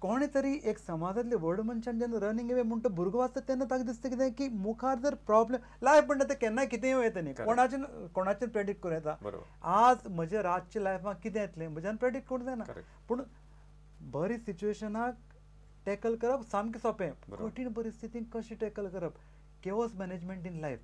कोणे तरी एक समाजातले व्हड मनशान जेन्ना रनिंग अवे म्हणटा भुरगो आसता तेन्ना ताका दिसता कितें की मुखार जर प्रॉब्लेम लायफ म्हणटा तें केन्नाय कितेंय येता न्ही, कोणाचें प्रेडिक्ट करूं येता. आज म्हज्या रातच्या लायफाक कितें येतलें म्हज्यान प्रेडिक्ट करूं जायना. पूण बरी सिच्युएशनाक टॅकल करप सामकें सोंपें, कठीण परिस्थितीक कशें टॅकल करप, chaos management in life,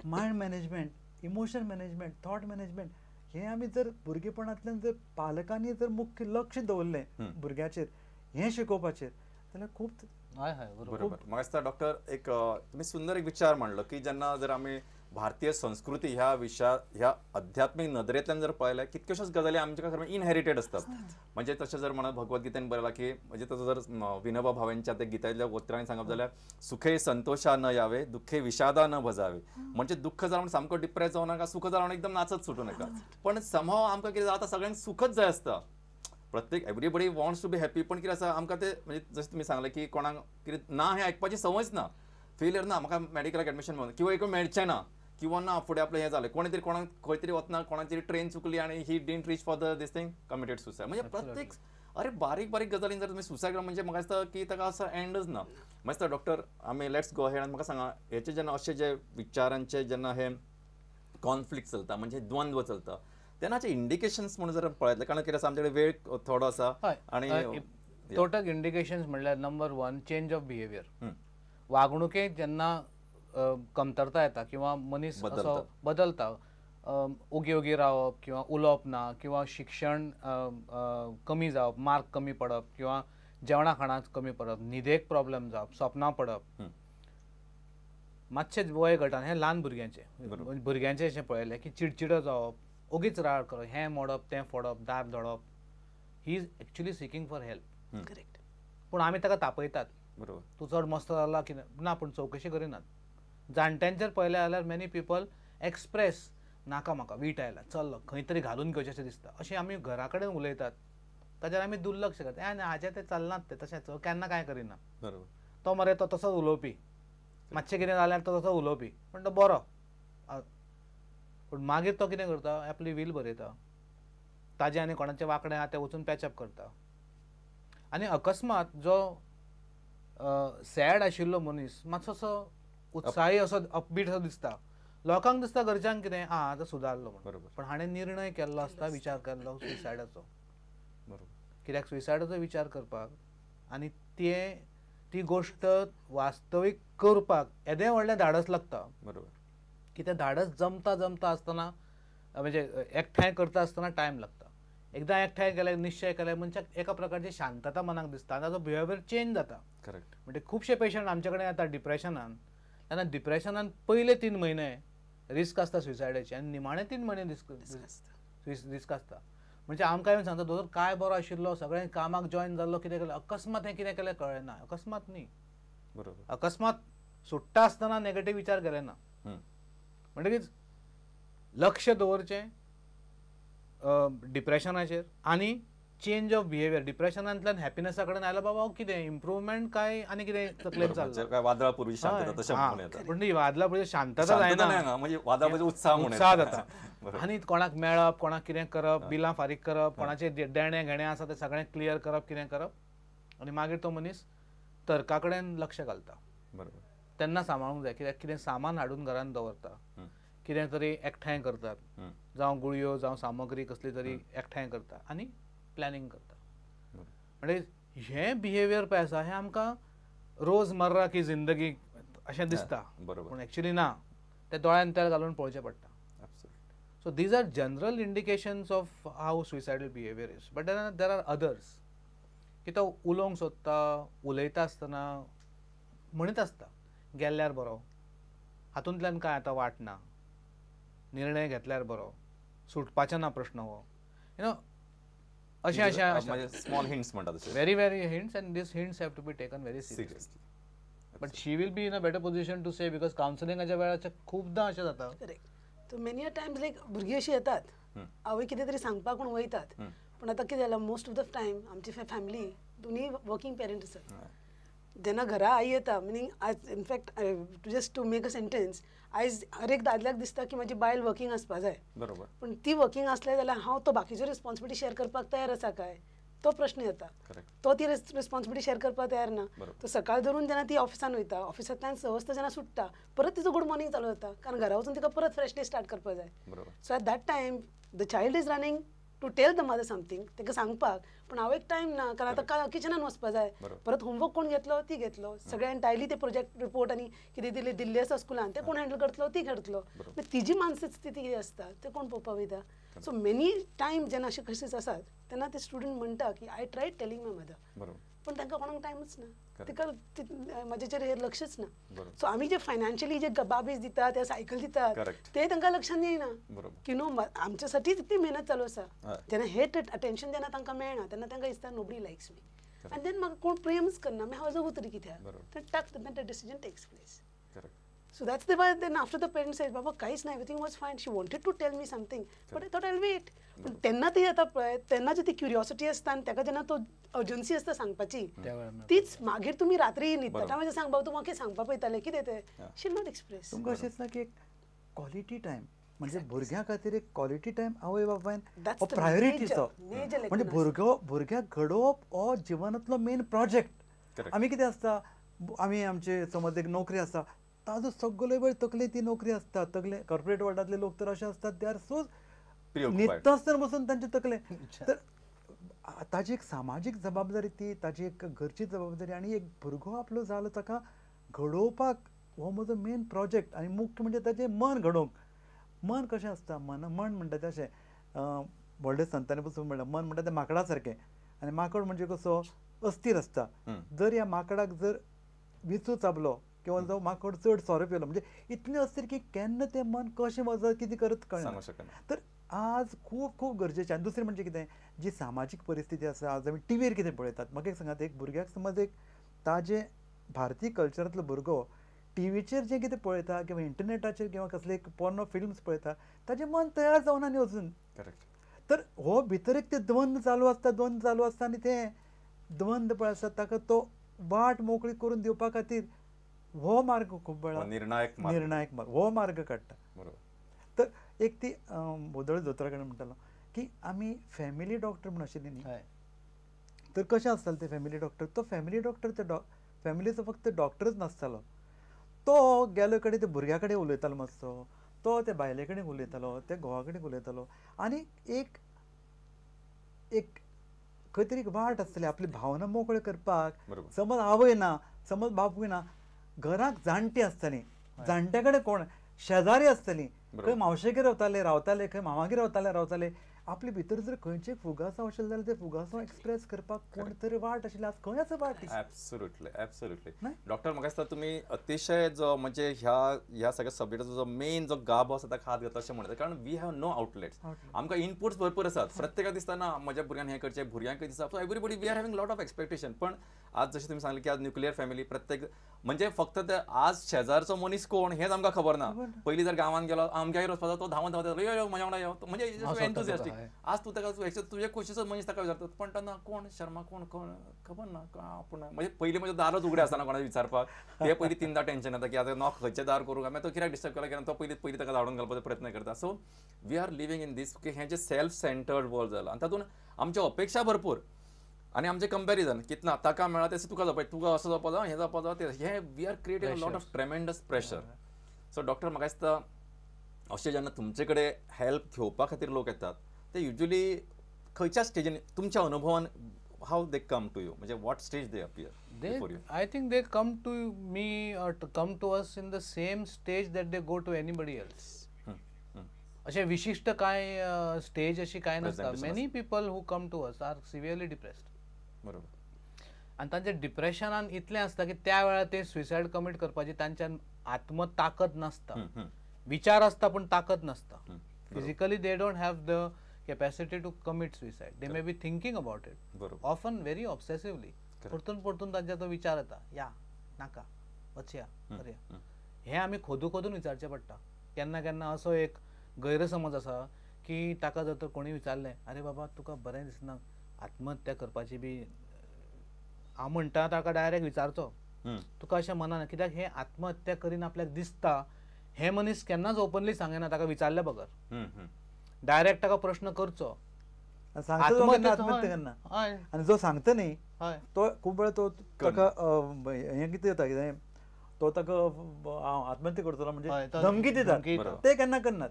mind management, emotion management, thought management, हे आमी जर भुरगेपणांतल्यान जर पालकांनी जर मुख्य लक्ष दवरलें भुरग्याचेर हें शिकोवपाचेर जाल्यार खूब. बरोबर. म्हाका दिसता डॉक्टर एक तुमी सुंदर एक विचार मांडलो की जेन्ना जर आमी भारतीय संस्कृती ह्या ह्या अध्यात्मीक नदरेंतल्यान जर पळयलें कितक्योश्योच गजाली आमच्या खरें इनहेरिटेड असतात. म्हणजे तशें जर म्हणत भगवद्गीतेन बरयलां की म्हणजे ताचो जर विनोबा भावेंच्या त्या गितांतल्या उतरांनी सांगप जाल्यार सुखे संतोषा न यावे, दुःखे विषादा न भजावे. म्हणजे दुःख जावन सामको डिप्रेस जावं नाका, सुख जावन एकदम नाचत सुटूं नाका. पण समहाव आमकां कितें जाता सगळ्यांक सुखच जाय आसता. प्रत्येक everybody wants to be happy. पण कितें आसा आमकां ते म्हणजे जशें तुमी सांगलें की कोणाक कितें ना हें आयकपाची संवयच ना. फेलियर ना, म्हाका मॅडिकलाक एडमिशन मेळून किंवा एक मेळचें ना किंवा ना फुडें आपलें हें जालें, कोणी तरी कोणाक खंय तरी वतना कोणाची ट्रेन चुकली आनी he didn't reach for the this thing committed suicide. म्हणजे प्रत्येक अरे बारीक बारीक गजालीन जर तुमी सुसायड म्हणजे म्हाका दिसता की ताका असो एंडच ना. म्हाका दिसता डॉक्टर आमी लेट्स गो हेड आनी म्हाका सांगा हेचे जेन्ना अशें जे विचारांचे जेन्ना हे कॉन्फ्लिक्ट चलता म्हणजे द्वंद्व चलता तेन्नाचे इंडिकेशन्स म्हणून जर पळयतले, कारण कितें आसा आमचे कडेन वेळ थोडो आसा आनी टोटल इंडिकेशन्स म्हणल्यार नंबर 1 चेंज ऑफ बिहेवियर. वागणुकेक जेन्ना कमतरता येता किंवा मनीस असो बदलता, ओगी ओगी रावप किंवा उलोवप ना किंवा शिक्षण कमी जावप, मार्क कमी पडप किंवा जेवणा खाणात कमी पडप, न्हिदेक प्रॉब्लेम जावप, सपनां पडप, मातशें वय गटान हें ल्हान भुरग्यांचें अशें पळयलें की चिडचिडो जावप, ओगीच राड करप, हें मोडप तें फोडप, दार धडप, he is actually seeking for help. Correct. पूण आमी ताका तापयतात. बरोबर. तूं चड मस्त जाला की ना, पूण चवकशी करिनात. जाणट्यांचेर पळयलें जाल्यार मेनी पीपल एक्सप्रेस नाका म्हाका वीट आयला, चल खंय तरी घालून घेवचें दिसता, अशें आमी घरा कडेन उलयतात. ताचेर आमी दुर्लक्ष करतात. हें हाजें तें चलनात तें तशेंच केन्ना कांय करिना. बरोबर. तो मरे तो तसोच उलोवपी, मातशें कितें जाल्यार तो तसो उलोवपी, पूण तो बरो. पूण मागीर तो कितें करता, आपली वील बरयता, ताजें आनी कोणाचें वांकडें आहा तें वचून पॅचअप करता. आनी अकस्मात जो सॅड आशिल्लो मनीस मातसो असो उत्साही असो अपबीट असो दिसता, लोकांक दिसता घरच्यांक कितें आतां सुदारलो म्हणून. पण हाणें निर्णय केल्लो आसता, विचार केल्लो सुसायडाचो. बरोबर. कित्याक सुसायडाचो विचार करपाक आनी ती गोश्ट वास्तवीक करपाक येदें व्हडलें धाडस लागता. बरोबर. की तें धाडस जमता जमता आसतना म्हणजे एकठांय करता आसतना टायम लागता. एकदां एकठांय केलें, निश्चय केलें, मनशाक एका प्रकारची शांतता मनाक दिसता, ताजो बिहेवियर चेंज जाता. करेक्ट. म्हणजे खुबशे पेशंट आमचे कडेन येता डिप्रेशनान, तेन्ना डिप्रेशनान पयले 3 म्हयने रिस्क आसता सुसायडाची आनी निमाणे 3 म्हयने रिस्क आसता. म्हणजे आमकां येवन सांगता दोतोर काय बरो आशिल्लो, सगळें कामाक जॉयन जाल्लो, कितें केलें, अकस्मात हें कितें केलें कळ्ळें ना. अकस्मात न्ही. बरोबर. अकस्मात सुट्टा आसतना नेगेटीव विचार केले ना. म्हणटकीच लक्ष दवरचें डिप्रेशनाचेर आनी चेंज ऑफ बिहेवियर. डिप्रेशनांतल्यान हॅपिनेसा कडेन आयला बाबा कितें इम्प्रुवमेंट काय आनी कितें तकलेंत चल्लां. वादळा पूर्वी शांतता तशें म्हणून येता. पूण ती वादळा पूर्वी शांतता जायना, म्हणजे वादळा पूर्वी उत्साह जाता. आनी कोणाक मेळप, कोणाक कितें करप, बिलां फारीक करप, कोणाचे देणे घेणे आसा ते सगळें क्लियर करप, कितें करप, आनी मागीर तो मनीस तर्का कडेन लक्ष घालता. बरोबर. तेन्ना सांबाळूंक जाय, कित्याक कितें सामान हाडून घरांत दवरता, कितें तरी एकठांय करतात, जावं गुळयो जावं सामग्री कसली तरी एकठांय करता आनी प्लॅनिंग करता. म्हणजे हें बिहेवियर पळय आसा हें आमकां रोजमर्रा की जिंदगी अशें दिसता. बरोबर. पूण एक्चुली ना, तें दोळ्यान तेल घालून पळोवचें पडटा. So these are general indications of how suicidal behaviour is. But there are others की तो उलोवंक सोदता, उलयता आसतना म्हणीत आसता गेल्ल्यार बरो, हातूंतल्यान कांय आतां वाट ना, निर्णय घेतल्यार बरो, सुटपाचें ना प्रश्न हो, यू नो, अशें स्मॉल हिंट्स म्हणटा तशें. very hints, and these hints have to be taken very seriously. But she will be in a better position to say, because counselinगाच्या वेळाचें खूबदां अशें जाता. Correct. So many a times like भुरगीं अशीं येतात, आवय कितें तरी सांगपाक म्हूण वयतात, पूण आतां कितें जालां मोस्ट ऑफ द टायम आमची फॅमिली दोनी वर्किंग पेरंट आसात. जेन्ना घरा आई येता, मिनींग आज in fact just to make a sentence, आयज हर एक दादल्याक दिसता की म्हाजी बायल वर्किंग आसपा जाय. बरोबर. पूण ती वर्किंग आसले जाल्यार हांव तो बाकीच्यो रिस्पॉन्सिबिलिटी शेअर करपाक तयार आसा काय तो प्रश्न येता. तो ती रिस्पॉन्सिबिलिटी शेअर करपाक तयार ना. तो सकाळ धरून जेन्ना ती ऑफिसान वयता, ऑफिसांतल्यान 6 वाजता जेन्ना सुट्टा, परत तिचो गुड मॉर्निंग चालू जाता, कारण घरा वचून तिका परत फ्रेश डे स्टार्ट करपाक जाय. So at that time the child is running to tell the mother something, ताका सांगपाक, पण हांव एक टायम ना, कारण आतां किचनान वचपाक जाय, परत होमवर्क कोण घेतलो, ती घेतलो, सगळ्यांनी डायली ते प्रोजेक्ट रिपोर्ट आनी कितें दिल्ली आसा स्कुलान ते कोण हँडल करतलो, ती करतलो. तिजी मानसीक स्थिती कितें आसता ते कोण पळोवपाक वयता. सो मेनी टायम जेन्ना अशे केसीस आसात तेन्ना ते स्टुडंट म्हणटा की I triad telling my mother, पण तांकां कोणाक टायमच ना, तिका म्हाजेचेर हेर लक्षच ना. सो आमी जे फायनान्शियली जे बाबीज दितात, ते सायकल दितात, ते तांकां लक्षान येयना की नो आमच्या साठी इतली मेहनत चालू आसा. जेन्ना हे अटेन्शन जेन्ना तांकां मेळना तेन्ना तांकां दिसता नोबडी लायक्स मी, आनी देन म्हाका कोण प्रेमच करना, मागीर हांव जगूं तरी कित्याक. तेन्ना decision takes place. So that's the why then after the parents said, Baba, काहीच नाही, everything was fine. She wanted to tell me something, but I thought I'll wait. पण त्यांना ती आता त्यांना जी ती क्युरिओसिटी असता आणि ताका जेन्ना तो अर्जन्सी असता सांगपाची, तीच मागीर तुम्ही रात्री न्हिदता मागीर सांग, बाबा तूं म्हाका सांगपा पळयताले कितें तें, शी नॉट एक्सप्रेस. तुमकां अशें दिसना की एक क्वॉलिटी टायम म्हणजे भुरग्यां खातीर एक क्वॉलिटी टायम आवय बाबायन हो प्रायोरिटीचो. म्हणजे भुरग्याक घडोवप हो जिवनांतलो मेन प्रोजेक्ट. आमी कितें आसता, आमी आमचे समज एक नोकरी आसा, ताजो सगळो वेळ तकले ती नोकरी आसता. तकले कॉर्पोरेट वर्ल्डांतले लोक तर अशे असतात, दे आर सो न्हिदता आसतना बसून तांचे तकले. तर ताजी एक सामाजीक जबाबदारी ती, ताजी एक घरची जबाबदारी, आनी एक भुरगो आपलो जालो ताका घडोवपाक हो म्हजो मेन प्रोजेक्ट. आनी मुख्य म्हणजे ताचें मन घडोवंक. मन कशें आसता, मन म्हणटा तें अशें व्हडले संतांनी पसून म्हणटा, मन म्हणटा तें माकडा सारकें, आनी माकड म्हणजे कसो अस्थिर आसता. जर ह्या माकडाक जर विचू चाबलो किंवा जो माकड चड सोरो पिलो म्हणजे इतलें अस्थिर की केन्ना तें मन कशें वचत कितें करत कळना. तर आज खूब खूब गरजेचें. आनी दुसरें म्हणजे कितें, जी सामाजीक परिस्थिती आसा, आज आमी टीव्हीर कितें पळयतात. म्हाका एक सांगात, एक भुरग्याक समज एक ताजे भारतीय कल्चरांतलो भुरगो टीव्हीचेर जें कितें पळयता किंवा इंटरनेटाचेर किंवा कसले एक पोर्नो फिल्म्स पळयता, ताजें मन तयार जावना न्ही अजून. तर हो भितर एक तें द्वंद चालू आसता आनी तें द्वंद पळय आसा ताका तो वाट मोकळी करून दिवपा खातीर हो मार्ग खूब वेळा निर्णायक मार्ग हो मार्ग काडटा. तर एक ती बोदळे दोतोरा कडेन म्हणटालो की आमी फॅमिली डॉक्टर म्हूण आशिल्ली न्ही, तर कशें आसतालें ते फॅमिली डॉक्टर, तो फॅमिली डॉक्टर ते फॅमिलीचो फक्त डॉक्टरच नासतालो. तो गेले कडेन ते भुरग्या कडेन उलयतालो मातसो, तो ते बायले कडेन उलयतालो, ते घोवा कडेन उलयतालो, आनी एक एक खंय तरी वाट आसतली आपली भावना मोकळे करपाक. समज आवय ना, समज बापूय ना, घराक जाणटी आसतली, जाणट्या कडेन कोण, शेजारी आसतली, खंय मावशेगेर रावताले, खंय मामागेर रावताले. आपले भितर जर खंयचे फुगासांव आशिल्ले जाल्यार ते फुगासांव एक्सप्रेस करपाक कोण तरी वाट आशिल्ली. आज खंय आसा वाट? एब्सोल्युटली. डॉक्टर, म्हाका दिसता तुमी अतिशय जो म्हणजे ह्या सगळ्या सब्जेक्टाचो जो मेन जो गाभो आसा ताका हात घातला अशें म्हणटा. कारण वी हॅव नो आउटलेट्स. आमकां इनपुट्स भरपूर आसात. प्रत्येकाक दिसता ना म्हज्या भुरग्यान हें करचें, भुरग्यांक दिसता. So everybody we are having lot of expectation. पण आज जशें तुमी सांगलें की आज न्युक्लियर फॅमिली, प्रत्येक म्हणजे फक्त ते आज शेजारचो मनीस कोण हेच आमकां खबर ना. पयलीं जर गांवांत गेलो, अमक्यागेर वचपाचो, तो धांवून यो म्हज्या वांगडा यो, म्हणजे एन्थुजियास्टीक. आज तूं ताका तुजे खोशेचो मनीस ताका विचारता, पण ना कोण शर्मा, कोण खबर ना. पूण म्हणजे पयलीं म्हजे दारच उगडे आसना कोणाक विचारपाक. ते पयलीं 3दा टेन्शन येता की आतां नॉक खंयचें दार करूं, मागीर तो कित्याक डिस्टर्ब केला केन्ना, तो पयलीं ताका धाडून घालपाचो प्रयत्न करता. So we are living in this की हें जें सेल्फ सेंटर्ड वर्ल्ड जालां, आनी तातूंत आमच्यो अपेक्षा भरपूर आनी आमचें कंपॅरिजन कितना ताका मेळ्ळा तें तुका जावपाचें, तुका असो जावपाचो, हें जावपाचो, तें हें we are creating a lot of tremendous pressure. So doctor, म्हाका दिसता अशें जेन्ना तुमचे कडेन हेल्प घेवपा खातीर लोक येतात, ते युजली खंयच्या स्टेजीन तुमच्या अनुभवान हाव दे कम टू यू, म्हणजे what stage they appear before you? I think they come to me or to come to us in the same stage that they go to anybody else. अशें विशिष्ट काय stage अशी काय नसता. Many people who come to us are severely depressed. बरोबर. आनी तांचें डिप्रेशनान इतलें आसता की त्या वेळार ते सुसायड कमीट करपाची तांच्यान आत्मताकद नासता. विचार आसता पूण ताकद नासता. Physically they don't have the capacity to commit suicide. They may be thinking about it, often very obsessively. परतून तांच्या तो विचार येता, या नाका वचया करया. हें आमी खोदून विचारचें पडटा. केन्ना केन्ना असो एक गैरसमज आसा की ताका जर तर कोणी विचारलें, अरे बाबा तुका बरें दिसना, आत्महत्या करपाची बी, हांव म्हणटा ताका डायरेक्ट विचारचो, तुका अशें मनान, कित्याक हें आत्महत्या करीन आपल्याक दिसता हें मनीस केन्नाच ओपनली सांगना ताका विचारल्या बगर. डायरेक्ट ताका प्रश्न करचो सांगता तो केन्ना आत्महत्या करना हय आनी जो सांगता न्ही हय तो खूब वेळा तो ताका हें कितें जाता कितें तो ताका आत्महत्या करतलो हय, म्हणजे तो धमकी दितात धमकी दिता. ते केन्ना करनात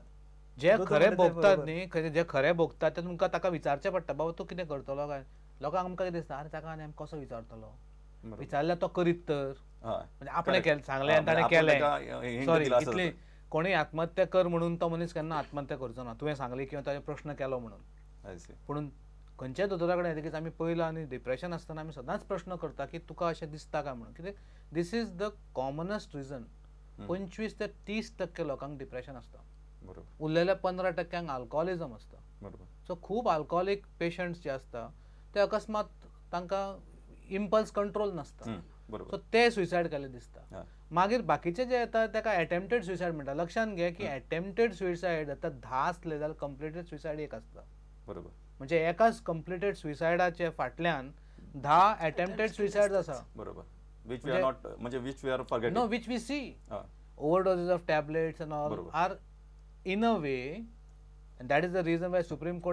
जे तो खरे म्हणटा ते भोगतात बरोबर. न्ही जे खरे भोगतात ते तुमकां ताका विचारचें पडटा बाबा तूं कितें करतलो काय लोकांक आमकां कितें दिसता अरे ताका आनी आमी कसो विचारतलो बरोबर. विचारल्यार तो करीत तर हय. म्हणजे आपणें Correct. केलें सांगलें हा, आनी ताणें म्हणजे आपण केलें ताका hint सॉरी दिला असं इतली जाता. कोणी आत्महत्या कर म्हणून तो मनीस केन्ना आत्महत्या करचो ना तुवें सांगली किंवा ताजे प्रश्न केलो म्हणून I see. पूण खंयच्याय दोतोरा कडेन येतकीच आमी पयलो आनी डिप्रेशन आसतना आमी सदांच प्रश्न करता की तुका अशें दिसता काय म्हणून कित्याक this is the commonest region 25 ते 30% लोकांक डिप्रेशन आसता बरोबर उरलेल्या 15% अल्कोहोलिझम आसता बरोबर सो खूब अल्कोहोलिक पेशंट्स जे आसता ते अकस्मात तांकां इम्पल्स कंट्रोल नासता सो बरोबर ते सुसायड केले दिसता हा. मागीर बाकीचे जे येता ताका अटेम्प्टेड सुसायड म्हणटा लक्षांत घे की अटेम्प्टेड सुसायड आतां 10 आसले जाल्यार कंप्लिटेड सुसायड एक आसता बरोबर म्हणजे एकाच कंप्लिटेड सुसायडाचे फाटल्यान 10 अटेम्प्टेड सुसायड आसा बरोबर विच वी आर नॉट म्हणजे which we are forgetting no which we see हा overdoses of tablets and all बरोबर. are in a way and that is the reason why Supreme Court